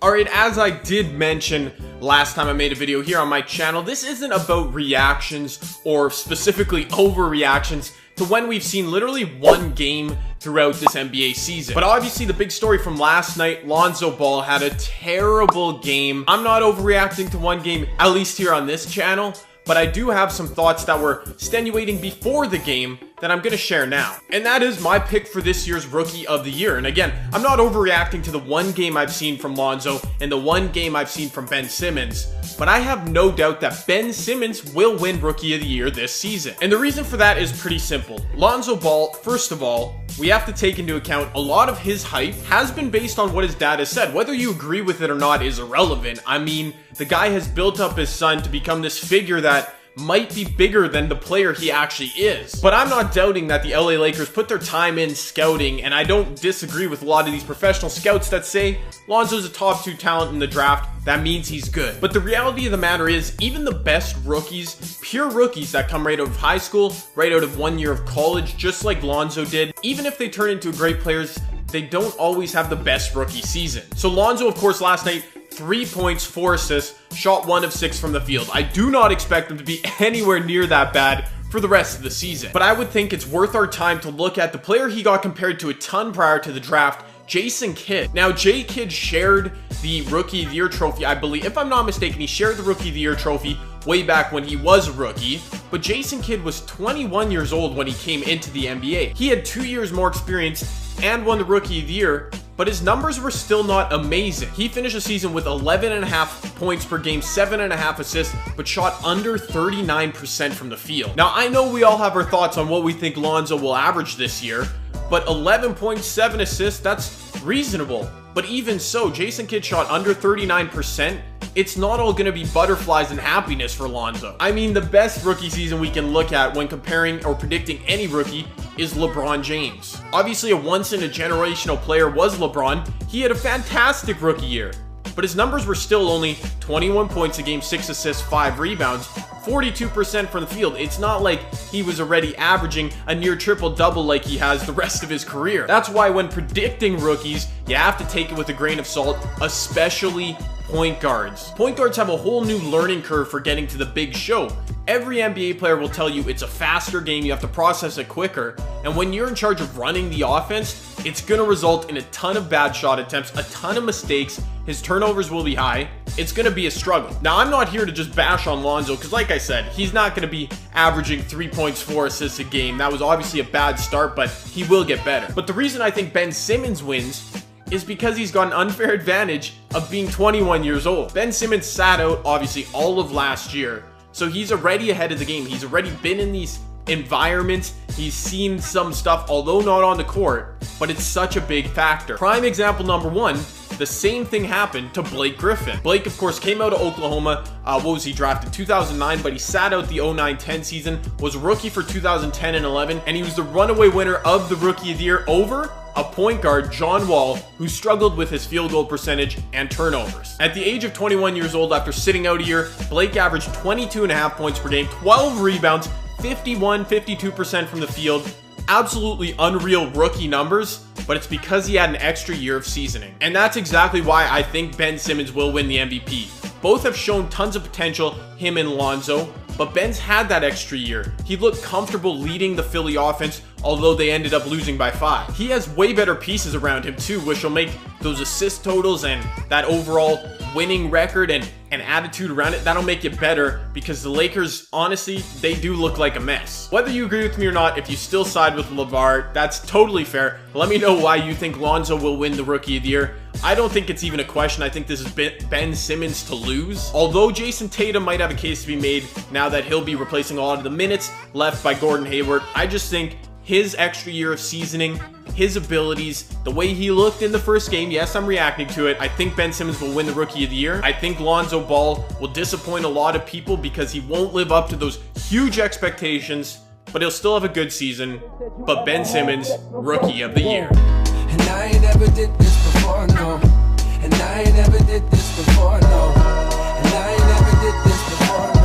Alright, as I did mention last time I made a video here on my channel, this isn't about reactions or specifically overreactions to when we've seen literally one game throughout this NBA season. But obviously the big story from last night, Lonzo Ball had a terrible game. I'm not overreacting to one game, at least here on this channel, but I do have some thoughts that were extenuating before the game that I'm gonna share now. And that is my pick for this year's Rookie of the Year. And again, I'm not overreacting to the one game I've seen from Lonzo and the one game I've seen from Ben Simmons, but I have no doubt that Ben Simmons will win Rookie of the Year this season. And the reason for that is pretty simple. Lonzo Ball, first of all, we have to take into account a lot of his hype has been based on what his dad has said. Whether you agree with it or not is irrelevant. I mean, the guy has built up his son to become this figure that might be bigger than the player he actually is. But I'm not doubting that the LA Lakers put their time in scouting, and I don't disagree with a lot of these professional scouts that say Lonzo's a top 2 talent in the draft. That means he's good. But the reality of the matter is, even the best rookies, pure rookies that come right out of high school, right out of 1 year of college, just like Lonzo did, even if they turn into great players, they don't always have the best rookie season. So Lonzo, of course, last night, 3 points, 4 assists, shot 1 of 6 from the field. I do not expect him to be anywhere near that bad for the rest of the season. But I would think it's worth our time to look at the player he got compared to a ton prior to the draft, Jason Kidd. Now, Kidd shared the Rookie of the Year trophy, I believe. If I'm not mistaken, he shared the Rookie of the Year trophy way back when he was a rookie. But Jason Kidd was 21 years old when he came into the NBA. He had 2 years more experience and won the Rookie of the Year, but his numbers were still not amazing. He finished the season with 11.5 points per game, 7.5 assists, but shot under 39% from the field. Now, I know we all have our thoughts on what we think Lonzo will average this year, but 11.7 assists, that's reasonable. But even so, Jason Kidd shot under 39%. It's not all gonna be butterflies and happiness for Lonzo. I mean, the best rookie season we can look at when comparing or predicting any rookie is LeBron James. Obviously, a once-in-a-generational player was LeBron. He had a fantastic rookie year, but his numbers were still only 21 points a game, 6 assists, 5 rebounds, 42% from the field. It's not like he was already averaging a near triple-double like he has the rest of his career. That's why when predicting rookies, you have to take it with a grain of salt, especially point guards. Point guards have a whole new learning curve for getting to the big show. Every NBA player will tell you it's a faster game, you have to process it quicker, and when you're in charge of running the offense, it's going to result in a ton of bad shot attempts, a ton of mistakes, his turnovers will be high, it's going to be a struggle. Now, I'm not here to just bash on Lonzo, because like I said, he's not going to be averaging 3 points, 4 assists a game. That was obviously a bad start, but he will get better. But the reason I think Ben Simmons wins is because he's got an unfair advantage of being 21 years old. Ben Simmons sat out, obviously, all of last year, so he's already ahead of the game. He's already been in these environments. He's seen some stuff, although not on the court, but it's such a big factor. Prime example number 1, the same thing happened to Blake Griffin. Blake, of course, came out of Oklahoma. What was he drafted? 2009, but he sat out the 09-10 season, was rookie for 2010 and 11, and he was the runaway winner of the Rookie of the Year over a point guard, John Wall, who struggled with his field goal percentage and turnovers. At the age of 21 years old, after sitting out a year, Blake averaged 22.5 points per game, 12 rebounds, 52% from the field. Absolutely unreal rookie numbers, but it's because he had an extra year of seasoning. And that's exactly why I think Ben Simmons will win the MVP. Both have shown tons of potential, him and Lonzo, but Ben's had that extra year. He looked comfortable leading the Philly offense, although they ended up losing by 5. He has way better pieces around him too, which will make those assist totals and that overall winning record and attitude around it, that'll make it better, because the Lakers, honestly, they do look like a mess. Whether you agree with me or not, if you still side with LeVar, that's totally fair. Let me know why you think Lonzo will win the Rookie of the Year. I don't think it's even a question. I think this is Ben Simmons to lose. Although Jason Tatum might have a case to be made now that he'll be replacing a lot of the minutes left by Gordon Hayward. I just think his extra year of seasoning, his abilities, the way he looked in the first game, yes, I'm reacting to it. I think Ben Simmons will win the Rookie of the Year. I think Lonzo Ball will disappoint a lot of people because he won't live up to those huge expectations, but he'll still have a good season. But Ben Simmons, Rookie of the Year. And I ain't never did this before, no. And I ain't never did this before, no. And I ain't never did this before, no.